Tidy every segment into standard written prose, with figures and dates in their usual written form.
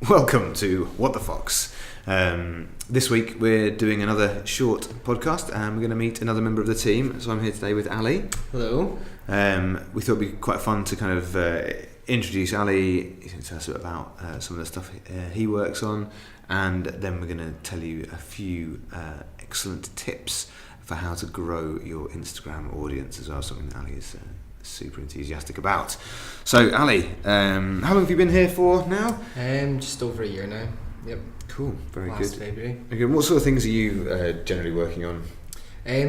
Welcome to What the Fox. This week we're doing another short podcast and we're going to meet another member of the team. So I'm here today with Ali. Hello. We thought it'd be quite fun to kind of introduce Ali. He's going to tell us a bit about some of the stuff he works on, and then we're going to tell you a few excellent tips for how to grow your Instagram audience as well, something that Ali is super enthusiastic about. So Ali, how long have you been here for now? Just over a year now. Yep. Cool, very Last good. February. Okay, what sort of things are you generally working on?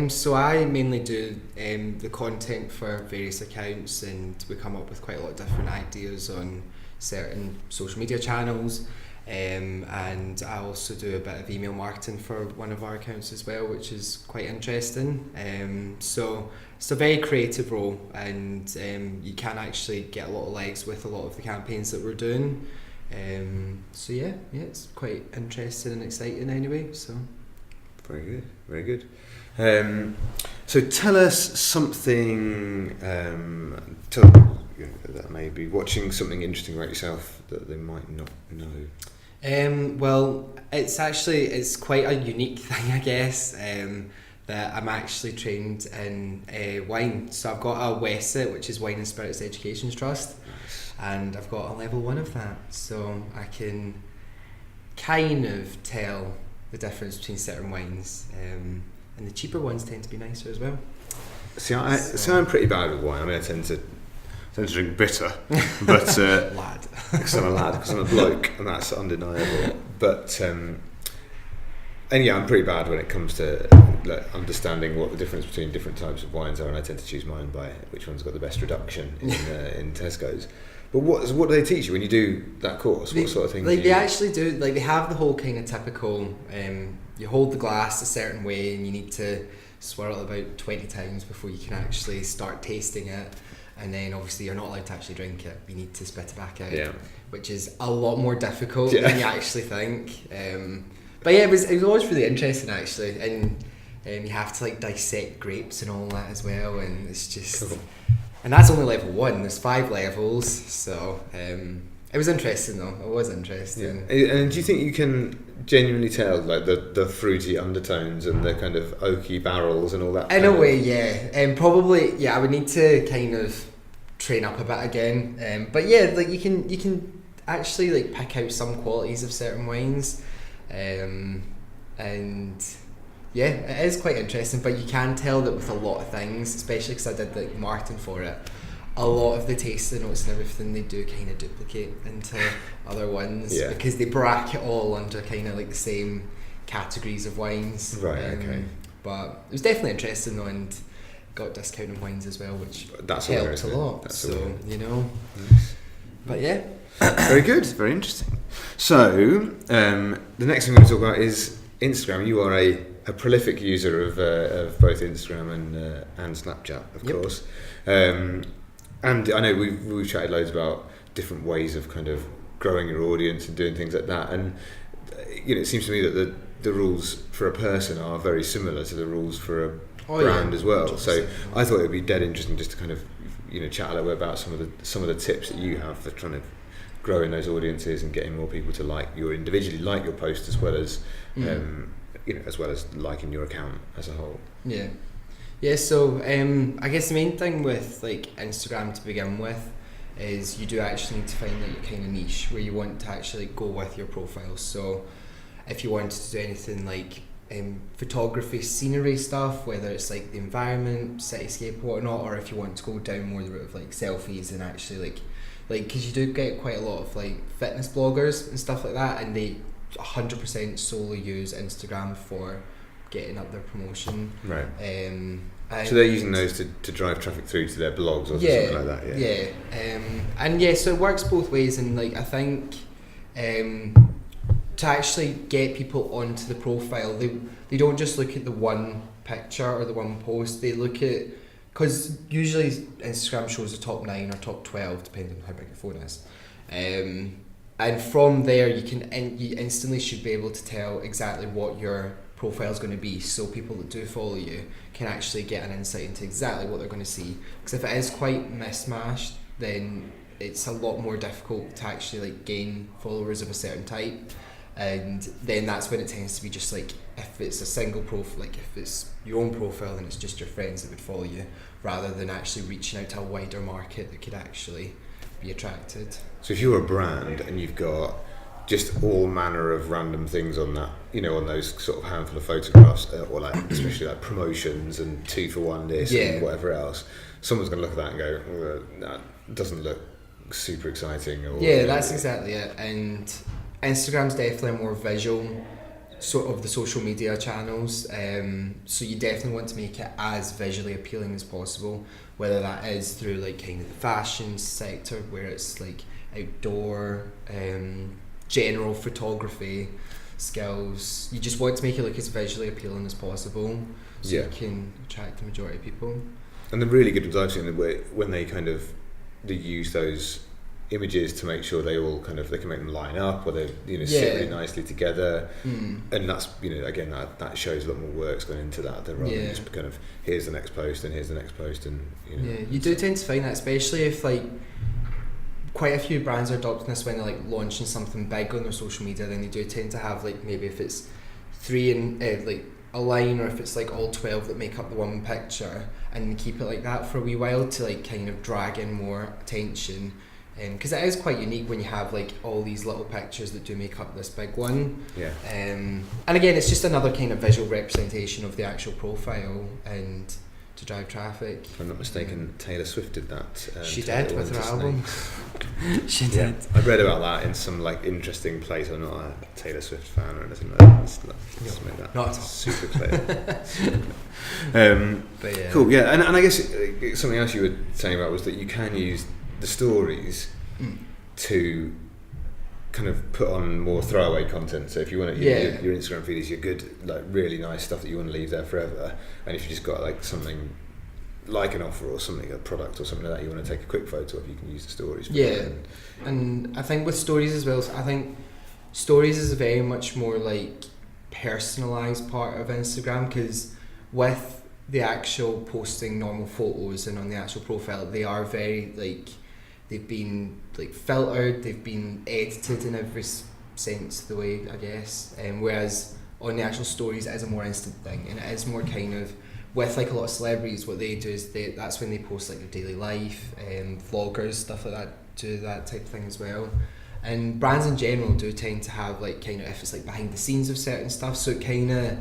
So I mainly do the content for various accounts, and we come up with quite a lot of different ideas on certain social media channels. And I also do a bit of email marketing for one of our accounts as well, which is quite interesting. So it's a very creative role, and you can actually get a lot of legs with a lot of the campaigns that we're doing. So yeah, it's quite interesting and exciting anyway. So very good. So tell us something. That may be watching something interesting about yourself that they might not know. Well, it's quite a unique thing, I guess. That I'm actually trained in wine. So I've got a WESIT, which is Wine and Spirits Education Trust, and I've got a level 1 of that. So I can kind of tell the difference between certain wines, and the cheaper ones tend to be nicer as well. See, I'm pretty bad with wine. I mean, I tend to drink bitter, but lad. Because I'm a lad, because I'm a bloke, and that's undeniable. But and yeah, I'm pretty bad when it comes to understanding what the difference between different types of wines are, and I tend to choose mine by which one's got the best reduction in Tesco's. But what do they teach you when you do that course? What sort of things? They actually do. They have the whole kind of typical. You hold the glass a certain way, and you need to swirl it about 20 times before you can actually start tasting it. And then obviously you're not allowed to actually drink it. You need to spit it back out, which is a lot more difficult than you actually think. But yeah, it was always really interesting actually, and you have to dissect grapes and all that as well, and it's just cool. And that's only level 1. There's 5 levels, so it was interesting though. It was interesting. Yeah. And do you think you can genuinely tell the fruity undertones and the kind of oaky barrels and all that? In a way, yeah. And probably, yeah, I would need to kind of train up a bit again. But yeah, you can actually pick out some qualities of certain wines, and yeah, it is quite interesting. But you can tell that with a lot of things, especially because I did marketing for it. A lot of the tasting notes and everything they do kind of duplicate into other ones, because they bracket all under kind of the same categories of wines. Right. Okay. But it was definitely interesting though, and got discounted wines as well, which that's helped a lot. So Nice. But yeah. Very good. Very interesting. So the next thing we're going to talk about is Instagram. You are a prolific user of both Instagram and Snapchat, of course. And I know we've chatted loads about different ways of kind of growing your audience and doing things like that. And it seems to me that the rules for a person are very similar to the rules for a brand as well. 100%. So I thought it would be dead interesting just to kind of chat a little bit about some of the tips that you have for trying to growing those audiences and getting more people to individually like your post as well as as well as liking your account as a whole. Yeah, so I guess the main thing with Instagram to begin with is you do actually need to find your kind of niche where you want to actually go with your profile. So if you wanted to do anything like photography, scenery stuff, whether it's the environment, cityscape, whatnot, or if you want to go down more the route of selfies and actually because you do get quite a lot of fitness bloggers and stuff like that, and they 100% solely use Instagram for getting up their promotion. Right. So they're using those to drive traffic through to their blogs or something like that. And so it works both ways, and I think to actually get people onto the profile, they don't just look at the one picture or the one post. They look at, because usually Instagram shows the top 9 or top 12 depending on how big your phone is, and from there you instantly should be able to tell exactly what your profile is going to be, so people that do follow you can actually get an insight into exactly what they're going to see. Because if it is quite mismatched, then it's a lot more difficult to actually like gain followers of a certain type, and then that's when it tends to be just like, if it's a single profile, like if it's your own profile, then it's just your friends that would follow you, rather than actually reaching out to a wider market that could actually be attracted. So if you're a brand and you've got just all manner of random things on that, you know, on those sort of handful of photographs, or like especially like promotions and 2-for-1 this and whatever else, someone's going to look at that and go, that doesn't look super exciting. Or, that's exactly it. And Instagram's definitely a more visual sort of the social media channels, so you definitely want to make it as visually appealing as possible, whether that is through like kind of the fashion sector where it's like outdoor, general photography skills. You just want to make it look as visually appealing as possible, so you can attract the majority of people. And the really good ones I've seen, when they use those images to make sure they all they can make them line up, or they sit really nicely together, and that's again that shows a lot more work's going into that than rather than just kind of here's the next post and here's the next post, and you do tend to find that, especially if like quite a few brands are adopting this when they're like launching something big on their social media, then they do tend to have like maybe if it's 3 in like a line, or if it's like all 12 that make up the one picture, and keep it like that for a wee while to like kind of drag in more attention. Because it is quite unique when you have like all these little pictures that do make up this big one. And again, it's just another kind of visual representation of the actual profile and to drive traffic. If I'm not mistaken, Taylor Swift did that. She did with her album. She did. I read about that in some like interesting place. I'm not a Taylor Swift fan or anything like that. Let's make that not super clear. But yeah. Cool. Yeah, and I guess something else you were saying about was that you can use the stories to kind of put on more throwaway content. So if you want to, your Instagram feed is your good, like really nice stuff that you want to leave there forever. And if you just got like something like an offer or something, a product or something like that, you want to take a quick photo of, you can use the stories. And I think with stories as well, I think stories is a very much more like personalised part of Instagram, because with the actual posting normal photos and on the actual profile, they are very like, they've been like filtered, they've been edited in every sense of the way, I guess. Whereas on the actual stories, it is a more instant thing, and it is more kind of, with like a lot of celebrities, what they do is that's when they post like their daily life, vloggers, stuff like that, do that type of thing as well. And brands in general do tend to have like kind of, if it's like behind the scenes of certain stuff, so it kind of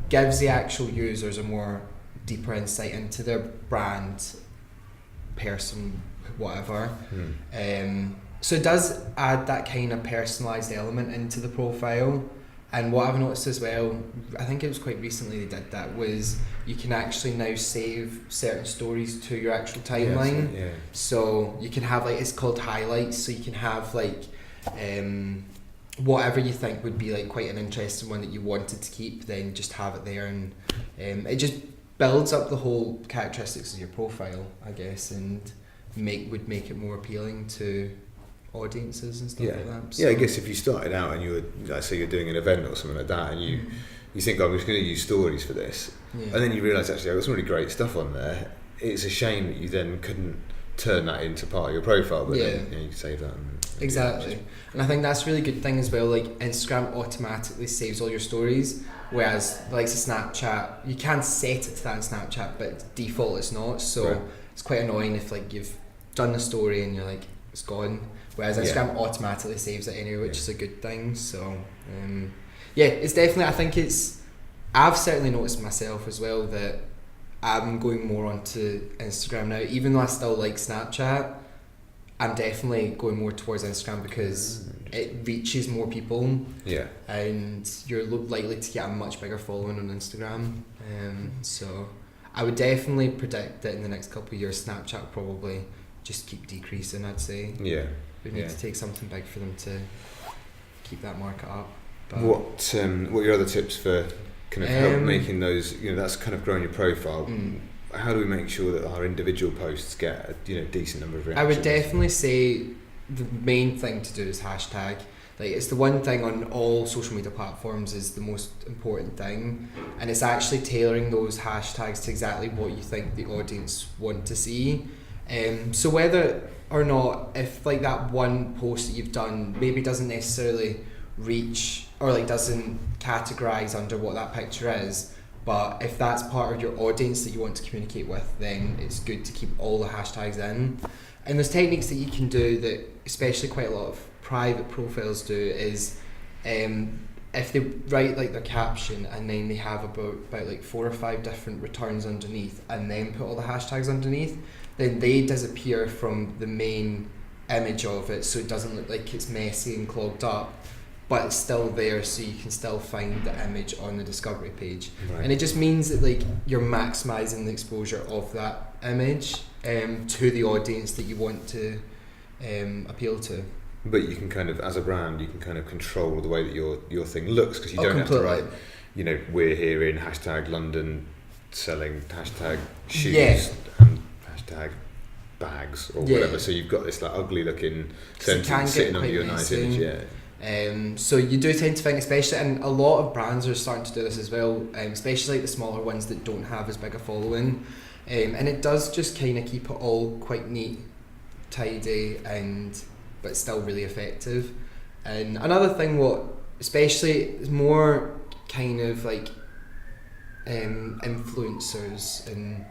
gives the actual users a more deeper insight into their brand, person, whatever. So it does add that kind of personalised element into the profile. And what I've noticed as well, I think it was quite recently they did that, was you can actually now save certain stories to your actual timeline. So you can have like, it's called highlights, so you can have like whatever you think would be like quite an interesting one that you wanted to keep, then just have it there, and it just builds up the whole characteristics of your profile, I guess, and would make it more appealing to audiences and stuff like that. So, I guess if you started out and you were, like, say you're doing an event or something like that, and you think, I'm just going to use stories for this, and then you realise actually I've got some really great stuff on there. It's a shame that you then couldn't turn that into part of your profile, but then you can save that. Exactly. And I think that's a really good thing as well, like Instagram automatically saves all your stories, whereas like Snapchat, you can set it to that in Snapchat, but default it's not, so it's quite annoying if like you've done the story and you're like, it's gone, whereas Instagram automatically saves it anyway, which is a good thing. So it's definitely, I think I've certainly noticed myself as well that I'm going more onto Instagram now, even though I still like Snapchat. I'm definitely going more towards Instagram because it reaches more people, and you're likely to get a much bigger following on Instagram. So I would definitely predict that in the next couple of years, Snapchat will probably just keep decreasing, I'd say. We need to take something big for them to keep that market up. But what are your other tips for kind of help making those, that's kind of growing your profile? How do we make sure that our individual posts get a decent number of reactions? I would definitely say the main thing to do is hashtag. Like, it's the one thing on all social media platforms is the most important thing, and it's actually tailoring those hashtags to exactly what you think the audience want to see. So whether or not, if like that one post that you've done maybe doesn't necessarily reach or like doesn't categorize under what that picture is, but if that's part of your audience that you want to communicate with, then it's good to keep all the hashtags in. And there's techniques that you can do that especially quite a lot of private profiles do is if they write like their caption and then they have about like 4 or 5 different returns underneath and then put all the hashtags underneath, then they disappear from the main image of it, so it doesn't look like it's messy and clogged up, but it's still there, so you can still find the image on the discovery page. Right. And it just means that like you're maximizing the exposure of that image to the audience that you want to appeal to. But you can kind of, as a brand, you can kind of control the way that your thing looks, because you don't have to write, you know, we're here in hashtag London selling hashtag shoes and hashtag bags or whatever. So you've got this like ugly looking sentence sitting under your nice image. So you do tend to think, especially, and a lot of brands are starting to do this as well, especially like the smaller ones that don't have as big a following, and it does just kind of keep it all quite neat, tidy, and but still really effective. And another thing, what especially more kind of like influencers and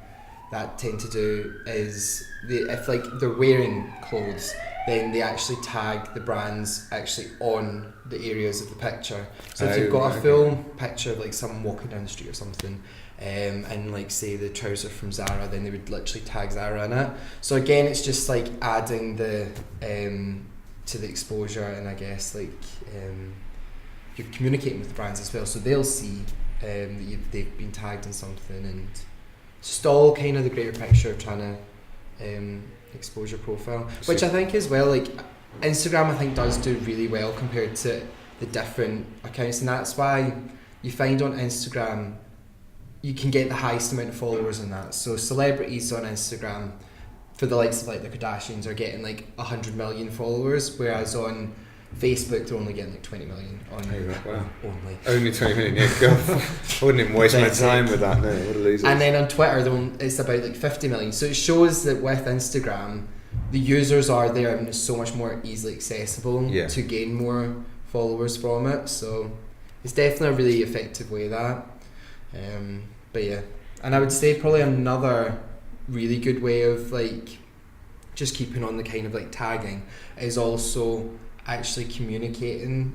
that tend to do is if like they're wearing clothes, then they actually tag the brands actually on the areas of the picture. So if you've got a full picture of like someone walking down the street or something, and like say the trouser from Zara, then they would literally tag Zara in it. So again, it's just like adding the to the exposure, and I guess like you're communicating with the brands as well, so they'll see that they've been tagged in something, and it's just all kind of the greater picture of trying to expose your profile, which I think as well, like Instagram I think does do really well compared to the different accounts, and that's why you find on Instagram you can get the highest amount of followers on that. So celebrities on Instagram for the likes of like the Kardashians are getting like 100 million followers, whereas on Facebook they're only getting like 20 million on only 20 million. Yeah, God, I wouldn't even waste my time with that. No, what a loser. And then on Twitter it's about like 50 million. So it shows that with Instagram the users are there and it's so much more easily accessible to gain more followers from it. So it's definitely a really effective way of that. But yeah, and I would say probably another really good way of like just keeping on the kind of like tagging is also actually communicating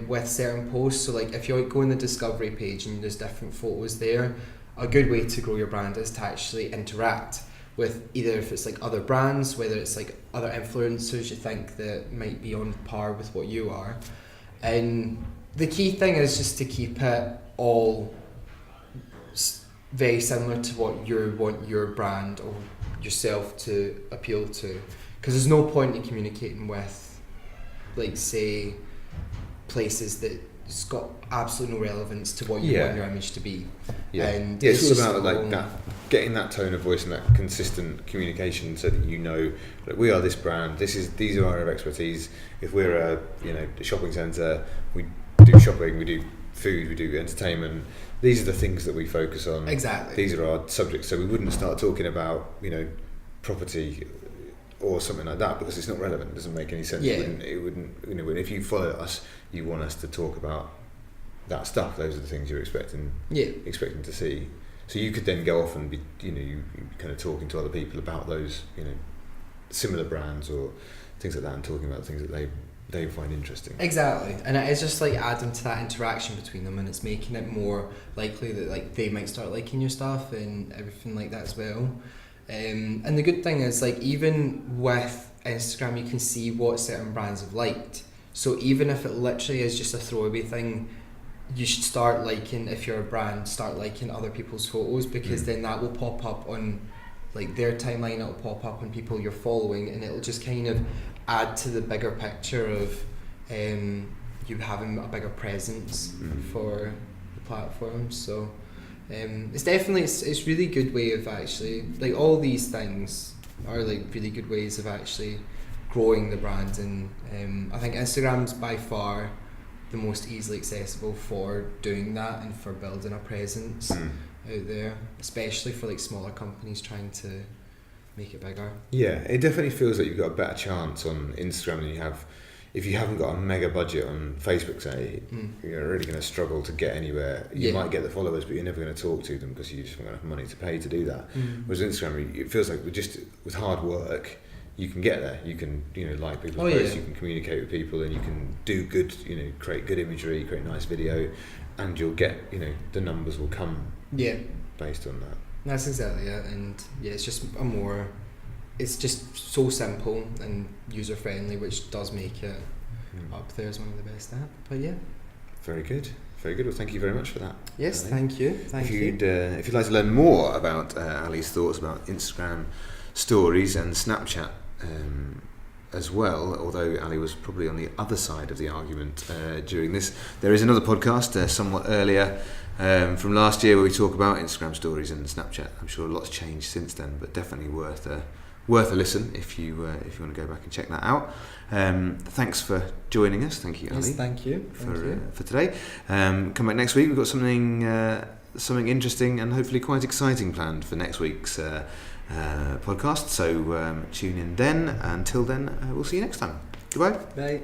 with certain posts. So like if you go in the discovery page and there's different photos there, a good way to grow your brand is to actually interact with either if it's like other brands, whether it's like other influencers you think that might be on par with what you are. And the key thing is just to keep it all very similar to what you want your brand or yourself to appeal to, because there's no point in communicating with like say places that it's got absolutely no relevance to what you want your image to be. And it's all about like that, getting that tone of voice and that consistent communication, so that you know that we are this brand, these are our expertise. If we're a shopping centre, we do shopping, we do food, we do entertainment. These are the things that we focus on. Exactly. These are our subjects. So we wouldn't start talking about property or something like that because it's not relevant. It doesn't make any sense. It wouldn't. If you follow us, you want us to talk about that stuff. Those are the things you're expecting to see. So you could then go off and be you kind of talking to other people about those similar brands or things like that, and talking about things that they find interesting. Exactly, and it's just like adding to that interaction between them, and it's making it more likely that like they might start liking your stuff and everything like that as well. And the good thing is like even with Instagram you can see what certain brands have liked. So even if it literally is just a throwaway thing, you should start liking, if you're a brand, start liking other people's photos, because then that will pop up on like their timeline, it'll pop up on people you're following, and it'll just kind of add to the bigger picture of you having a bigger presence for the platform. So it's definitely it's really good way of actually like all these things are like really good ways of actually growing the brand, and I think Instagram's by far the most easily accessible for doing that and for building a presence out there, especially for like smaller companies trying to make it bigger. Yeah, it definitely feels like you've got a better chance on Instagram than you have if you haven't got a mega budget on Facebook. Say you're really going to struggle to get anywhere. You might get the followers, but you're never going to talk to them because you just haven't got enough money to pay to do that. Whereas Instagram, it feels like with hard work, you can get there. You can like people's posts, you can communicate with people, and you can do good. Create good imagery, create nice video, and you'll get the numbers will come. Based on that. That's exactly it, and it's just it's just so simple and user friendly, which does make it up there as one of the best apps. But very good. Well, thank you very much for that. Yes, thank you. If you'd like to learn more about Ali's thoughts about Instagram stories and Snapchat as well, although Ali was probably on the other side of the argument during this, there is another podcast somewhat earlier from last year where we talk about Instagram stories and Snapchat. I'm sure a lot's changed since then, but definitely worth a listen if you want to go back and check that out. Thanks for joining us. Thank you, Ali. Yes, thank you for today. Come back next week. We've got something interesting and hopefully quite exciting planned for next week's podcast. So tune in then. Until then, we'll see you next time. Goodbye. Bye.